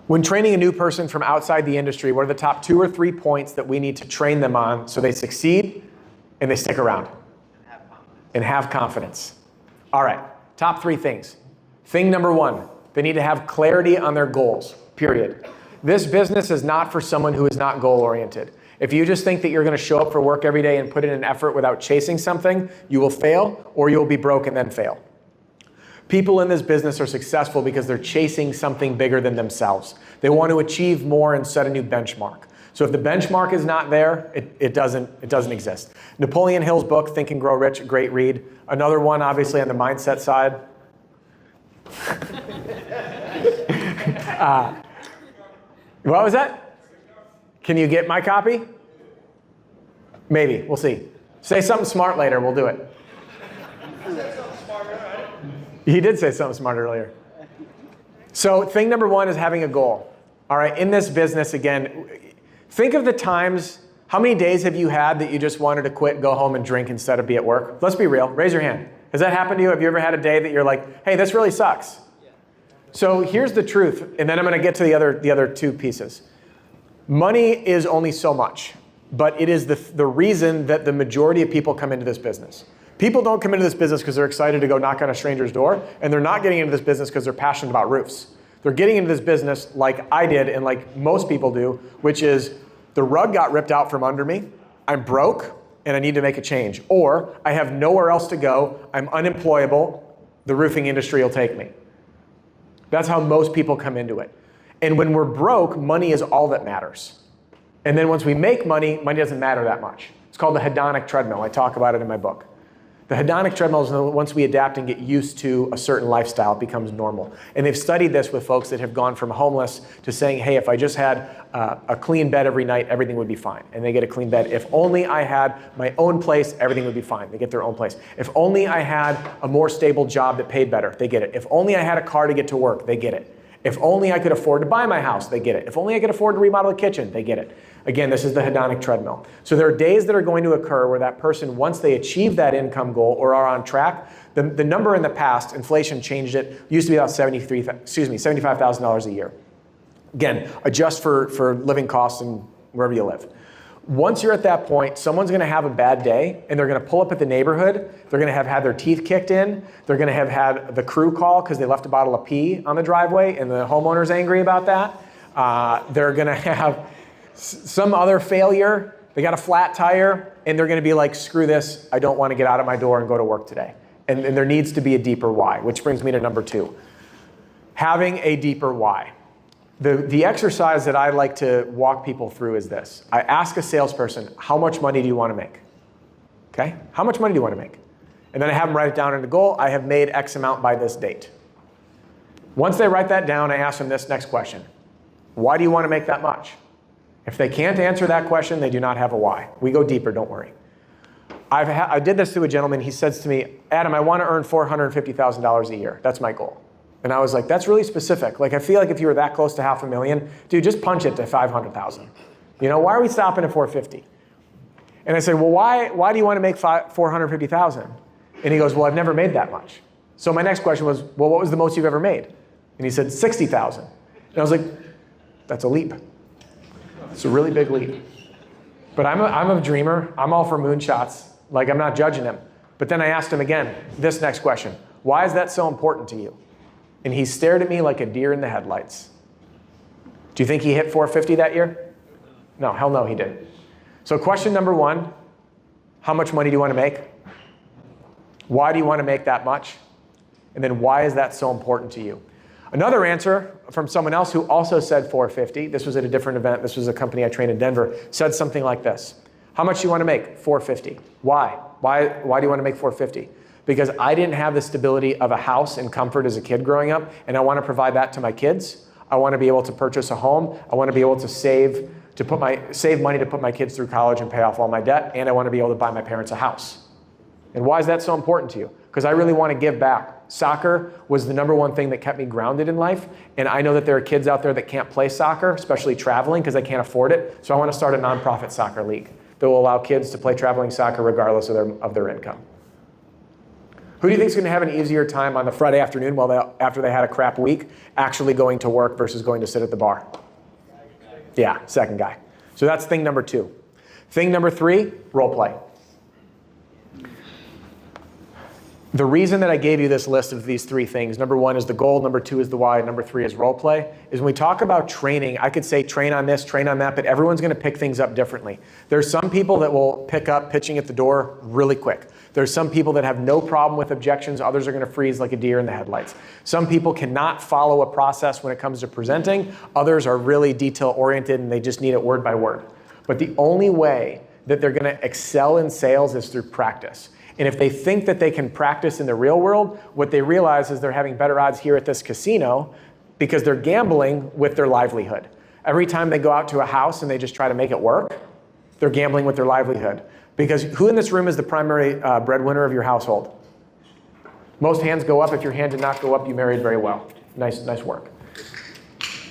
When training a new person from outside the industry, what are the top 2 or 3 points that we need to train them on so they succeed and they stick around? And have confidence. All right, top 3 things. Thing number 1, they need to have clarity on their goals, period. This business is not for someone who is not goal-oriented. If you just think that you're going to show up for work every day and put in an effort without chasing something, you will fail, or you'll be broke and then fail. People in this business are successful because they're chasing something bigger than themselves. They want to achieve more and set a new benchmark. So if the benchmark is not there, it doesn't exist. Napoleon Hill's book, Think and Grow Rich, a great read. Another one, obviously, on the mindset side. What was that? Can you get my copy? Maybe, we'll see. Say something smart later, we'll do it. He did say something smart earlier. So thing number 1 is having a goal. All right, in this business, again, think of the times, how many days have you had that you just wanted to quit, go home and drink instead of be at work? Let's be real, raise your hand. Has that happened to you? Have you ever had a day that you're like, hey, this really sucks? Yeah. So here's the truth, and then I'm gonna get to the other 2 pieces. Money is only so much, but it is the reason that the majority of people come into this business. People don't come into this business because they're excited to go knock on a stranger's door, and they're not getting into this business because they're passionate about roofs. They're getting into this business like I did and like most people do, which is the rug got ripped out from under me, I'm broke, and I need to make a change. Or I have nowhere else to go, I'm unemployable, the roofing industry will take me. That's how most people come into it. And when we're broke, money is all that matters. And then once we make money, money doesn't matter that much. It's called the hedonic treadmill. I talk about it in my book. The hedonic treadmill is once we adapt and get used to a certain lifestyle, it becomes normal. And they've studied this with folks that have gone from homeless to saying, hey, if I just had a clean bed every night, everything would be fine. And they get a clean bed. If only I had my own place, everything would be fine. They get their own place. If only I had a more stable job that paid better, they get it. If only I had a car to get to work, they get it. If only I could afford to buy my house, they get it. If only I could afford to remodel the kitchen, they get it. Again, this is the hedonic treadmill. So there are days that are going to occur where that person, once they achieve that income goal or are on track, the number in the past, inflation changed it, used to be about $75,000 a year. Again, adjust for living costs and wherever you live. Once you're at that point, someone's going to have a bad day and they're going to pull up at the neighborhood. They're going to have had their teeth kicked in. They're going to have had the crew call because they left a bottle of pee on the driveway and the homeowner's angry about that. They're going to have some other failure. They got a flat tire and they're going to be like, screw this. I don't want to get out of my door and go to work today. And there needs to be a deeper why, which brings me to number 2. Having a deeper why. The exercise that I like to walk people through is this. I ask a salesperson, how much money do you want to make? Okay? How much money do you want to make? And then I have them write it down in a goal. I have made X amount by this date. Once they write that down, I ask them this next question. Why do you want to make that much? If they can't answer that question, they do not have a why. We go deeper, don't worry. I did this to a gentleman. He says to me, Adam, I want to earn $450,000 a year. That's my goal. And I was like, that's really specific. Like, I feel like if you were that close to $500,000, dude, just punch it to 500,000. You know, why are we stopping at 450? And I said, well, why do you want to make 450,000? And he goes, well, I've never made that much. So my next question was, well, what was the most you've ever made? And he said, 60,000. And I was like, that's a leap. It's a really big leap. But I'm a dreamer. I'm all for moonshots. Like, I'm not judging him. But then I asked him again, this next question. Why is that so important to you? And he stared at me like a deer in the headlights. Do you think he hit 450 that year? No, hell no, he didn't. So question number 1, how much money do you want to make? Why do you want to make that much? And then why is that so important to you? Another answer from someone else who also said 450, this was at a different event, this was a company I trained in Denver, said something like this. How much do you want to make? 450. Why? Why do you want to make 450? Because I didn't have the stability of a house and comfort as a kid growing up, and I want to provide that to my kids. I want to be able to purchase a home. I want to be able to save money to put my kids through college and pay off all my debt, and I want to be able to buy my parents a house. And why is that so important to you? Because I really want to give back. Soccer was the number 1 thing that kept me grounded in life, and I know that there are kids out there that can't play soccer, especially traveling, because they can't afford it. So I want to start a nonprofit soccer league that will allow kids to play traveling soccer regardless of their income. Who do you think is going to have an easier time on the Friday afternoon after they had a crap week actually going to work versus going to sit at the bar? Yeah, second guy. So that's thing number 2. Thing number 3, role play. The reason that I gave you this list of these 3 things, number 1 is the goal, number 2 is the why, number 3 is role play, is when we talk about training, I could say train on this, train on that, but everyone's going to pick things up differently. There's some people that will pick up pitching at the door really quick. There's some people that have no problem with objections. Others are going to freeze like a deer in the headlights. Some people cannot follow a process when it comes to presenting. Others are really detail-oriented and they just need it word by word. But the only way that they're going to excel in sales is through practice. And if they think that they can practice in the real world, what they realize is they're having better odds here at this casino because they're gambling with their livelihood. Every time they go out to a house and they just try to make it work, they're gambling with their livelihood. Because who in this room is the primary breadwinner of your household? Most hands go up. If your hand did not go up, you married very well. Nice work.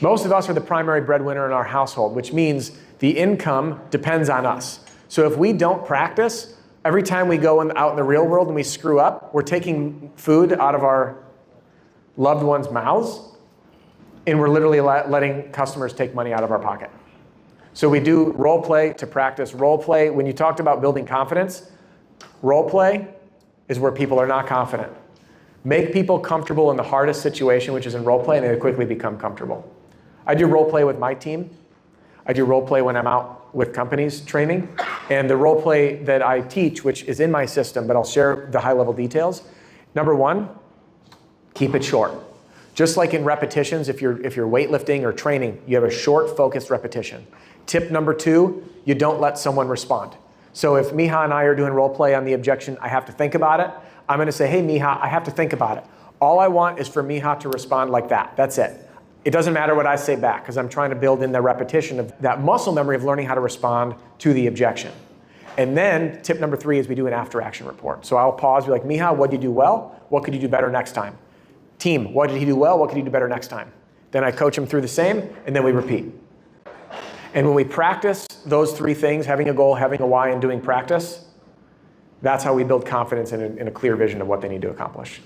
Most of us are the primary breadwinner in our household, which means the income depends on us. So if we don't practice, every time we go out in the real world and we screw up, we're taking food out of our loved ones' mouths, and we're literally letting customers take money out of our pocket. So we do role play to practice role play. When you talked about building confidence, role play is where people are not confident. Make people comfortable in the hardest situation, which is in role play, and they quickly become comfortable. I do role play with my team. I do role play when I'm out with companies training. And the role play that I teach, which is in my system, but I'll share the high level details. Number 1, keep it short. Just like in repetitions, if you're weightlifting or training, you have a short, focused repetition. Tip number 2, you don't let someone respond. So if Miha and I are doing role play on the objection, I have to think about it. I'm going to say, hey, Miha, I have to think about it. All I want is for Miha to respond like that. That's it. It doesn't matter what I say back because I'm trying to build in the repetition of that muscle memory of learning how to respond to the objection. And then tip number 3 is we do an after action report. So I'll pause, be like, Miha, what did you do well? What could you do better next time? Team, what did he do well? What could he do better next time? Then I coach him through the same, and then we repeat. And when we practice those 3 things, having a goal, having a why, and doing practice, that's how we build confidence and a clear vision of what they need to accomplish.